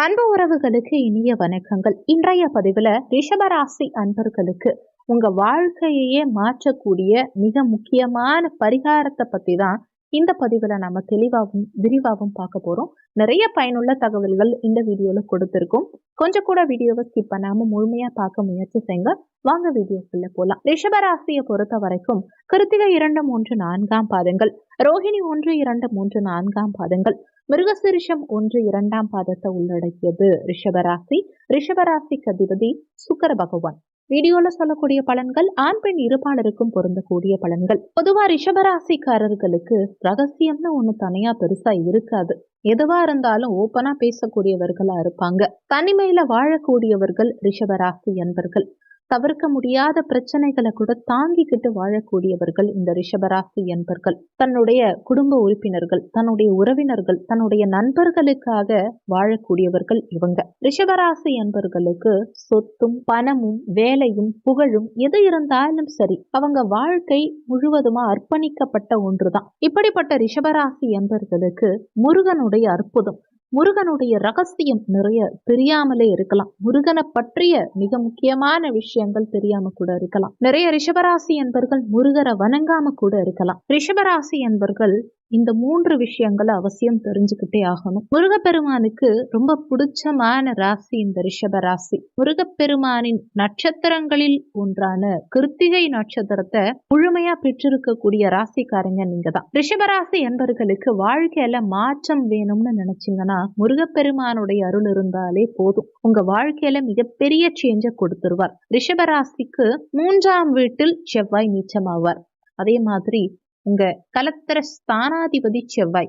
அன்பு உறவுகளுக்கு இனிய வணக்கங்கள். இன்றைய பதிவுல ரிஷபராசி அன்பர்களுக்கு உங்க வாழ்க்கையே மாற்றக்கூடிய மிக முக்கியமான பரிகாரத்தை பத்தி தான் இந்த பதிவுல நம்ம தெளிவாகவும் விரிவாகவும் பார்க்க போறோம். நிறைய பயனுள்ள தகவல்கள் இந்த வீடியோல கொடுத்திருக்கோம். கொஞ்சம் கூட வீடியோவை ஸ்கிப் பண்ணாம முழுமையா பார்க்க முயற்சி செய்யுங்க. வாங்க வீடியோக்குள்ள போலாம். ரிஷபராசியை பொறுத்த வரைக்கும் கிருத்திகை 2, 3, 4 பாதங்கள், ரோஹிணி 1, 2, 3, 4 பாதங்கள், மிருகசிரிஷம் 1, 2 பாதத்தை உள்ளடக்கியது ரிஷபராசி. ரிஷபராசிக்கு அதிபதி சுக்கிர பகவான். வீடியோல சொல்லக்கூடிய பலன்கள் ஆண் பெண் இருபாலருக்கும் பொருந்தக்கூடிய பலன்கள். பொதுவா ரிஷபராசிக்காரர்களுக்கு ரகசியம்னு ஒண்ணு தனியா பெருசா இருக்காது. எதுவா இருந்தாலும் ஓப்பனா பேசக்கூடியவர்களா இருப்பாங்க. தனிமையில வாழக்கூடியவர்கள் ரிஷபராசி என்பர்கள். தவிர்க்க முடியாத பிரச்சனைகளை கூட தாங்கிக்கிட்டு வாழக்கூடியவர்கள் இந்த ரிஷபராசி என்பர்கள். தன்னுடைய குடும்ப உறுப்பினர்கள், தன்னுடைய உறவினர்கள், தன்னுடைய நண்பர்களுக்காக வாழக்கூடியவர்கள் இவங்க. ரிஷபராசி என்பர்களுக்கு சொத்தும் பணமும் வேலையும் புகழும் எது இருந்தாலும் சரி, அவங்க வாழ்க்கை முழுவதுமா அர்ப்பணிக்கப்பட்ட ஒன்றுதான். இப்படிப்பட்ட ரிஷபராசி என்பர்களுக்கு முருகனுடைய அற்புதம், முருகனுடைய ரகசியம் நிறைய தெரியாமலே இருக்கலாம். முருகனை பற்றிய மிக முக்கியமான விஷயங்கள் தெரியாம கூட இருக்கலாம். நிறைய ரிஷபராசி என்பர்கள் முருகரை வணங்காம கூட இருக்கலாம். ரிஷபராசி என்பர்கள் இந்த 3 விஷயங்களை அவசியம் தெரிஞ்சுக்கிட்டே ஆகணும். முருகப்பெருமானுக்கு ரொம்ப பிடிச்சமான ராசி இந்த ரிஷப ராசி. முருகப்பெருமானின் நட்சத்திரங்களில் ஒன்றான கிருத்திகை நட்சத்திரத்தை முழுமையா பெற்றிருக்கக்கூடிய ராசிக்காரங்க நீங்க தான். ரிஷபராசி என்பர்களுக்கு வாழ்க்கையில மாற்றம் வேணும்னு நினைச்சீங்கன்னா முருகப்பெருமானுடைய அருள் இருந்தாலே போதும். உங்க வாழ்க்கையில மிகப்பெரிய சேஞ்ச கொடுத்துருவார். ரிஷபராசிக்கு 3ஆம் வீட்டில் செவ்வாய் நீச்சமாவார். அதே மாதிரி உங்க கலத்திர ஸ்தானாதிபதி செவ்வாய்,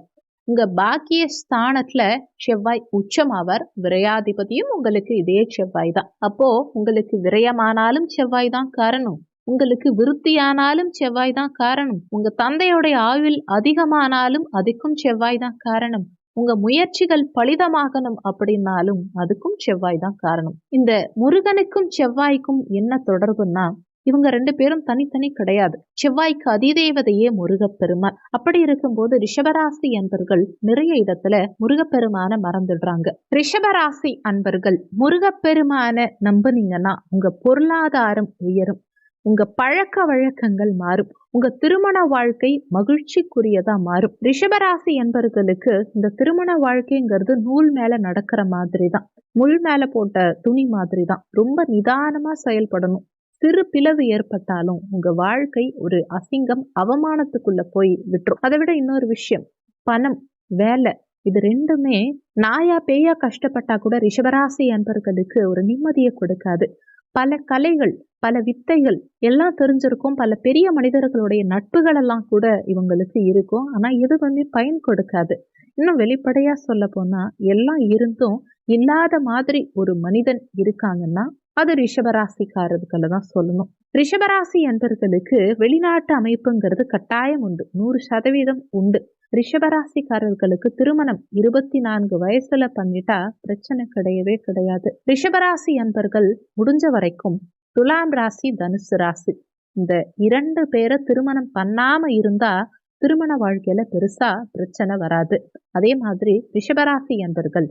உங்க பாக்கிய ஸ்தானத்துல செவ்வாய் உச்சமாவார். விரையாதிபதியும் உங்களுக்கு இதே செவ்வாய் தான். அப்போ உங்களுக்கு விரயமானாலும் செவ்வாய் தான் காரணம், உங்களுக்கு விருத்தியானாலும் செவ்வாய் தான் காரணம், உங்க தந்தையோடைய ஆயுள் அதிகமானாலும் அதுக்கும் செவ்வாய் தான் காரணம், உங்க முயற்சிகள் பலிதமாகணும் அப்படின்னாலும் அதுக்கும் செவ்வாய் தான் காரணம். இந்த முருகனுக்கும் செவ்வாய்க்கும் என்ன தொடர்புன்னா, இவங்க 2 பேரும் தனித்தனி கிடையாது. செவ்வாய்க்கு அதிதேவதையே முருகப்பெருமான். அப்படி இருக்கும்போது ரிஷபராசி அன்பர்கள் நிறைய இடத்துல முருகப்பெருமான மறந்துடுறாங்க. ரிஷபராசி அன்பர்கள் முருகப்பெருமான நம்புனீங்கன்னா உங்க பொருளாதாரம் உயரும், உங்க பழக்க வழக்கங்கள் மாறும், உங்க திருமண வாழ்க்கை மகிழ்ச்சிக்குரியதா மாறும். ரிஷபராசி என்பர்களுக்கு இந்த திருமண வாழ்க்கைங்கிறது நூல் மேல நடக்கிற மாதிரி தான், முள் மேல போட்ட துணி மாதிரி தான். ரொம்ப நிதானமா செயல்படணும். சிறு பிளவு ஏற்பட்டாலும் உங்க வாழ்க்கை ஒரு அசிங்கம், அவமானத்துக்குள்ள போய் விட்டுரும். அதை விட இன்னொரு விஷயம், பணம், வேலை, இது 2மே நாயா பேயா கஷ்டப்பட்டா கூட ரிஷபராசி அன்பர்களுக்கு ஒரு நிம்மதியை கொடுக்காது. பல கலைகள், பல வித்தைகள் எல்லாம் தெரிஞ்சிருக்கும். பல பெரிய மனிதர்களுடைய நட்புகள் எல்லாம் கூட இவங்களுக்கு இருக்கும். ஆனா எதுவுமே பயன் கொடுக்காது. இன்னும் வெளிப்படையா சொல்ல போனா, எல்லாம் இருந்தும் இல்லாத மாதிரி ஒரு மனிதன் இருக்காங்கன்னா அது ரிஷபராசிக்காரர்களை தான் சொல்லணும். ரிஷபராசி அன்பர்களுக்கு வெளிநாட்டு அமைப்புங்கிறது கட்டாயம் உண்டு, 100% உண்டு. ரிஷபராசிக்காரர்களுக்கு திருமணம் 24 வயசுல பண்ணிட்டா பிரச்சனை கிடையவே கிடையாது. ரிஷபராசி அன்பர்கள் முடிஞ்ச வரைக்கும் துலாம் ராசி, தனுசு ராசி, இந்த 2 பேரை திருமணம் பண்ணாம இருந்தா திருமண வாழ்க்கையில பெருசா பிரச்சனை வராது. அதே மாதிரி ரிஷபராசி அன்பர்கள்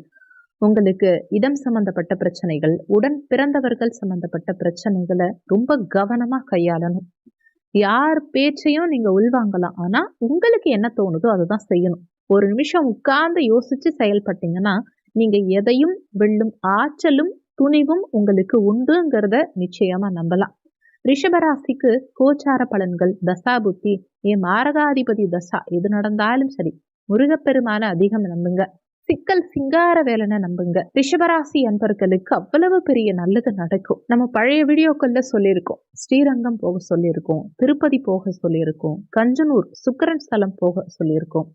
உங்களுக்கு இடம் சம்பந்தப்பட்ட பிரச்சனைகள், உடன் பிறந்தவர்கள் சம்பந்தப்பட்ட பிரச்சனைகளை ரொம்ப கவனமா கையாளணும். யார் பேச்சையும் நீங்க உள்வாங்கலாம், ஆனா உங்களுக்கு என்ன தோணுதோ அதுதான் செய்யணும். ஒரு நிமிஷம் உட்கார்ந்து யோசிச்சு செயல்பட்டீங்கன்னா நீங்க எதையும் வெல்லும் ஆற்றலும் துணிவும் உங்களுக்கு உண்டுங்கிறத நிச்சயமா நம்பலாம். ரிஷபராசிக்கு கோச்சார பலன்கள், தசாபுத்தி, மாரகாதிபதி தசா எது நடந்தாலும் சரி முருகப்பெருமான அதிகம் நம்புங்க. சிக்கல் சிங்கார வேலைன்னு நம்புங்க. ரிஷபராசி அன்பர்களுக்கு அவ்வளவு பெரிய நல்லது நடக்கும். நம்ம பழைய வீடியோக்கள்ல சொல்லியிருக்கோம். ஸ்ரீரங்கம் போக சொல்லியிருக்கோம், திருப்பதி போக சொல்லியிருக்கோம், கஞ்சனூர் சுக்கிரன் ஸ்தலம் போக சொல்லியிருக்கோம்,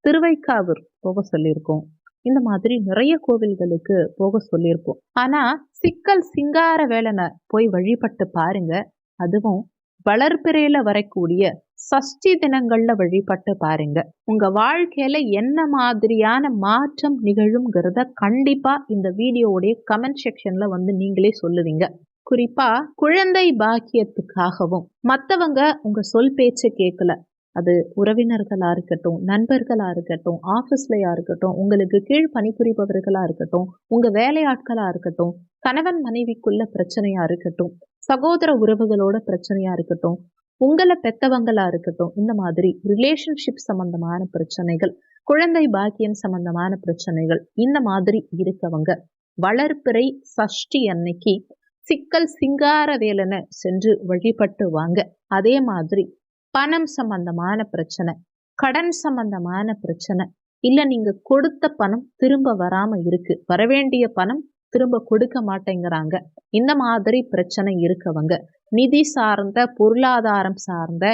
திருவைக்காவூர் போக சொல்லியிருக்கோம். இந்த மாதிரி நிறைய கோவில்களுக்கு போக சொல்லியிருப்போம். ஆனா சிக்கல் சிங்கார வேலைன போய் வழிபட்டு பாருங்க. அதுவும் வளர்பிறையில வரக்கூடிய சஷ்டி தினங்கள்ல வழிபட்டு பாருங்க. உங்க வாழ்க்கையில என்ன மாதிரியான மாற்றம் நிகழும்ங்கிறத கண்டிப்பா இந்த வீடியோவுடைய கமெண்ட் செக்ஷன்ல வந்து நீங்களே சொல்லுவீங்க. குறிப்பா குழந்தை பாக்கியத்துக்காகவும், மத்தவங்க உங்க சொல் பேச்ச கேட்கல, அது உறவினர்களா இருக்கட்டும், நண்பர்களா இருக்கட்டும், ஆபீஸ்லயா இருக்கட்டும், உங்களுக்கு கீழ் பணிபுரிபவர்களா இருக்கட்டும், உங்க வேலையாட்களா இருக்கட்டும், கணவன் மனைவிக்குள்ள பிரச்சனையா இருக்கட்டும், சகோதர உறவுகளோட பிரச்சனையா இருக்கட்டும், உங்களை பெத்தவங்களா இருக்கட்டும், இந்த மாதிரி ரிலேஷன்ஷிப் சம்பந்தமான பிரச்சனைகள், குழந்தை பாக்கியம் சம்பந்தமான பிரச்சனைகள், இந்த மாதிரி இருக்கவங்க வளர்ப்பிறை சஷ்டி அன்னைக்கு சிக்கல் சிங்கார வேலனை சென்று வழிபட்டு வாங்க. அதே மாதிரி பணம் சம்பந்தமான பிரச்சனை, கடன் சம்பந்தமான பிரச்சனை, இல்ல நீங்க கொடுத்த பணம் திரும்ப வராம இருக்கு, வரவேண்டிய பணம் திரும்ப கொடுக்க மாட்டேங்கிறாங்க, இந்த மாதிரி பிரச்சனை இருக்கவங்க, நிதி சார்ந்த, பொருளாதாரம் சார்ந்த,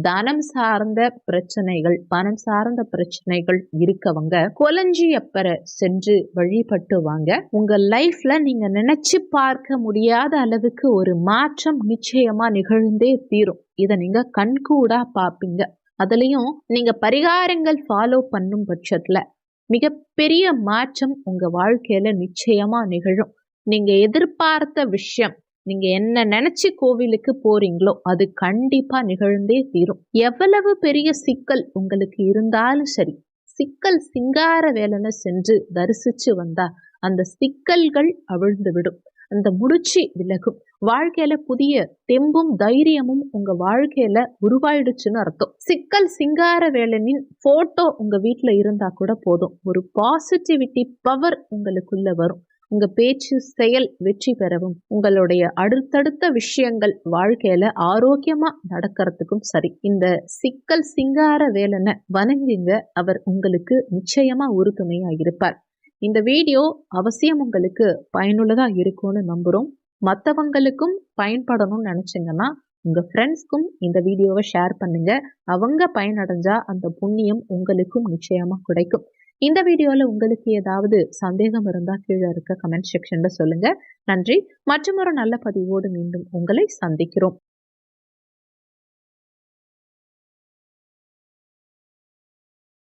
தனம் சார்ந்த பிரச்சனைகள், பணம் சார்ந்த பிரச்சனைகள் இருக்கவங்க கொலஞ்சியப்பரை சென்று வழிபட்டு வாங்க. உங்க லைஃப்ல நீங்க நினைச்சு பார்க்க முடியாத அளவுக்கு ஒரு மாற்றம் நிச்சயமா நிகழ்ந்தே தீரும். இதை நீங்க கண்கூடா பார்ப்பீங்க. அதுலயும் நீங்க பரிகாரங்கள் ஃபாலோ பண்ணும் பட்சத்துல மிகப்பெரிய மாற்றம் உங்க வாழ்க்கையில நிச்சயமா நிகழும். நீங்க எதிர்பார்த்த விஷயம், நீங்க என்ன நினைச்சு கோவிலுக்கு போறீங்களோ அது கண்டிப்பா நிகழ்ந்தே தீரும். எவ்வளவு பெரிய சிக்கல் உங்களுக்கு இருந்தாலும் சரி, சிக்கல் சிங்கார வேலனை சென்று தரிசிச்சு வந்தா அந்த சிக்கல்கள் அவிழ்ந்து விடும், அந்த முடிச்சு விலகும். வாழ்க்கையில புதிய தெம்பும் தைரியமும் உங்க வாழ்க்கையில உருவாயிடுச்சுன்னு அர்த்தம். சிக்கல் சிங்கார வேலனின் போட்டோ உங்க வீட்டுல இருந்தா கூட போதும், ஒரு பாசிட்டிவிட்டி பவர் உங்களுக்குள்ள வரும். உங்க பேச்சு செயல் வெற்றி பெறவும், உங்களுடைய அடுத்தடுத்த விஷயங்கள் வாழ்க்கையில ஆரோக்கியமா நடக்கிறதுக்கும் சரி. இந்த சிக்கல் சிங்கார வேலனை வணங்குங்க, அவர் உங்களுக்கு நிச்சயமா உறுதுணையா இருப்பார். இந்த வீடியோ அவசியம் உங்களுக்கு பயனுள்ளதா இருக்கும்னு நம்புறோம். மற்றவங்களுக்கும் பயன்படணும்னு நினைச்சீங்கன்னா உங்க ஃப்ரெண்ட்ஸ்க்கும் இந்த வீடியோவை ஷேர் பண்ணுங்க. அவங்க பயனடைஞ்சா அந்த புண்ணியம் உங்களுக்கும் நிச்சயமா கிடைக்கும். இந்த வீடியோல உங்களுக்கு ஏதாவது சந்தேகம் இருந்தா கீழே இருக்க கமெண்ட் செக்ஷன்ல சொல்லுங்க. நன்றி. மற்றும் ஒரு நல்ல பதிவோடு மீண்டும் உங்களை சந்திக்கிறோம்.